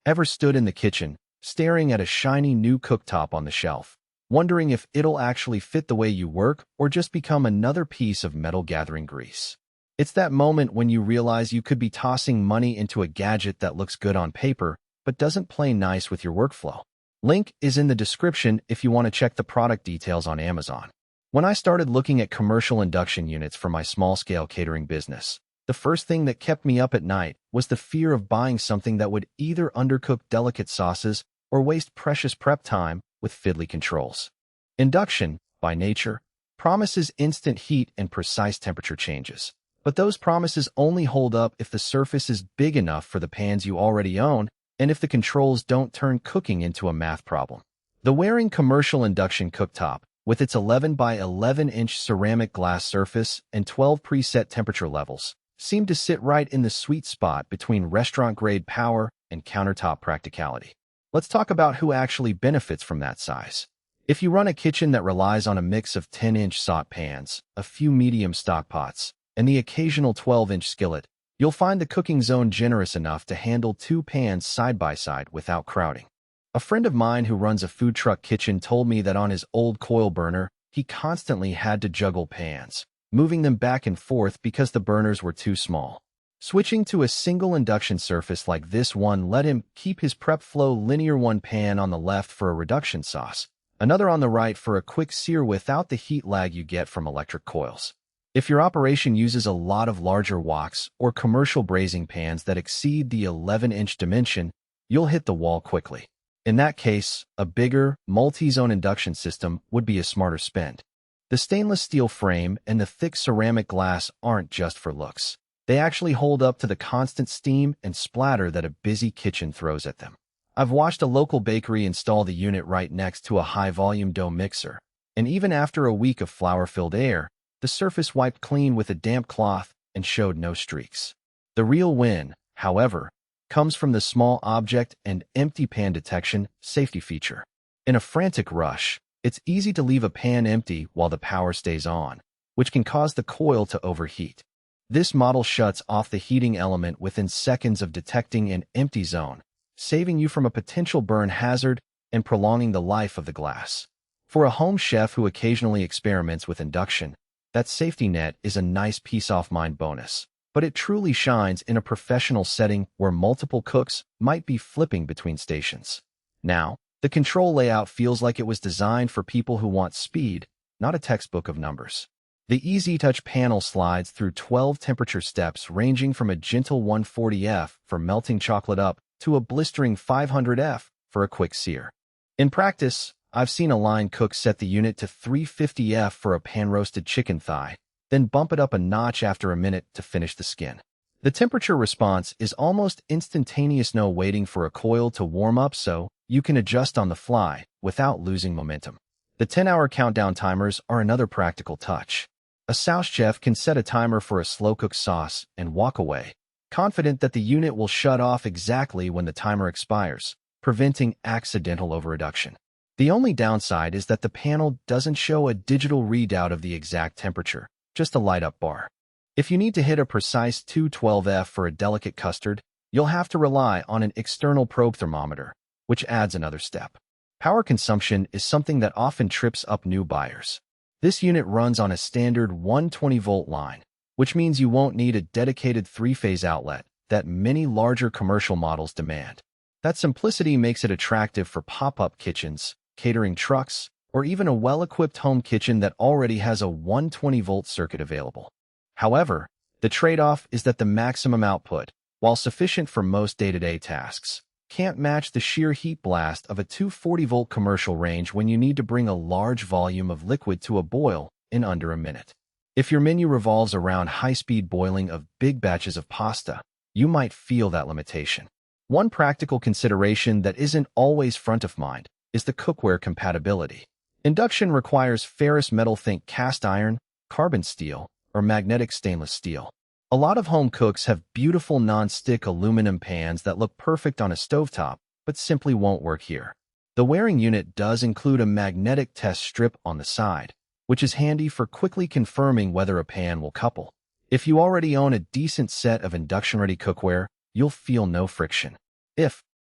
Ever stood in the kitchen, staring at a shiny new cooktop on the shelf, wondering if it'll actually fit the way you work or just become another piece of metal gathering grease? It's that moment when you realize you could be tossing money into a gadget that looks good on paper but doesn't play nice with your workflow. Link is in the description if you want to check the product details on Amazon. When I started looking at commercial induction units for my small-scale catering business, the first thing that kept me up at night was the fear of buying something that would either undercook delicate sauces or waste precious prep time with fiddly controls. Induction, by nature, promises instant heat and precise temperature changes. But those promises only hold up if the surface is big enough for the pans you already own and if the controls don't turn cooking into a math problem. The Waring commercial induction cooktop, with its 11 by 11-inch ceramic glass surface and 12 preset temperature levels, seemed to sit right in the sweet spot between restaurant-grade power and countertop practicality. Let's talk about who actually benefits from that size. If you run a kitchen that relies on a mix of 10-inch sauté pans, a few medium stock pots, and the occasional 12-inch skillet, you'll find the cooking zone generous enough to handle 2 pans side by side without crowding. A friend of mine who runs a food truck kitchen told me that on his old coil burner, he constantly had to juggle pans, moving them back and forth because the burners were too small. Switching to a single induction surface like this one let him keep his prep flow linear: one pan on the left for a reduction sauce, another on the right for a quick sear without the heat lag you get from electric coils. If your operation uses a lot of larger woks or commercial braising pans that exceed the 11-inch dimension, you'll hit the wall quickly. In that case, a bigger, multi-zone induction system would be a smarter spend. The stainless steel frame and the thick ceramic glass aren't just for looks. They actually hold up to the constant steam and splatter that a busy kitchen throws at them. I've watched a local bakery install the unit right next to a high-volume dough mixer, and even after a week of flour-filled air, the surface wiped clean with a damp cloth and showed no streaks. The real win, however, comes from the small object and empty pan detection safety feature. In a frantic rush, it's easy to leave a pan empty while the power stays on, which can cause the coil to overheat. This model shuts off the heating element within seconds of detecting an empty zone, saving you from a potential burn hazard and prolonging the life of the glass. For a home chef who occasionally experiments with induction, that safety net is a nice peace-of-mind bonus. But it truly shines in a professional setting where multiple cooks might be flipping between stations. Now, the control layout feels like it was designed for people who want speed, not a textbook of numbers. The Easy Touch panel slides through 12 temperature steps ranging from a gentle 140°F for melting chocolate up to a blistering 500°F for a quick sear. In practice, I've seen a line cook set the unit to 350°F for a pan-roasted chicken thigh, then bump it up a notch after a minute to finish the skin. The temperature response is almost instantaneous, no waiting for a coil to warm up, so you can adjust on the fly without losing momentum. The 10-hour countdown timers are another practical touch. A sous chef can set a timer for a slow-cooked sauce and walk away, confident that the unit will shut off exactly when the timer expires, preventing accidental overreduction. The only downside is that the panel doesn't show a digital readout of the exact temperature, just a light-up bar. If you need to hit a precise 212°F for a delicate custard, you'll have to rely on an external probe thermometer, which adds another step. Power consumption is something that often trips up new buyers. This unit runs on a standard 120-volt line, which means you won't need a dedicated 3-phase outlet that many larger commercial models demand. That simplicity makes it attractive for pop-up kitchens, catering trucks, or even a well-equipped home kitchen that already has a 120-volt circuit available. However, the trade-off is that the maximum output, while sufficient for most day-to-day tasks, can't match the sheer heat blast of a 240-volt commercial range when you need to bring a large volume of liquid to a boil in under a minute. If your menu revolves around high-speed boiling of big batches of pasta, you might feel that limitation. One practical consideration that isn't always front of mind is the cookware compatibility. Induction requires ferrous metal, think cast iron, carbon steel, or magnetic stainless steel. A lot of home cooks have beautiful non-stick aluminum pans that look perfect on a stovetop, but simply won't work here. The Waring unit does include a magnetic test strip on the side, which is handy for quickly confirming whether a pan will couple. If you already own a decent set of induction-ready cookware, you'll feel no friction. If,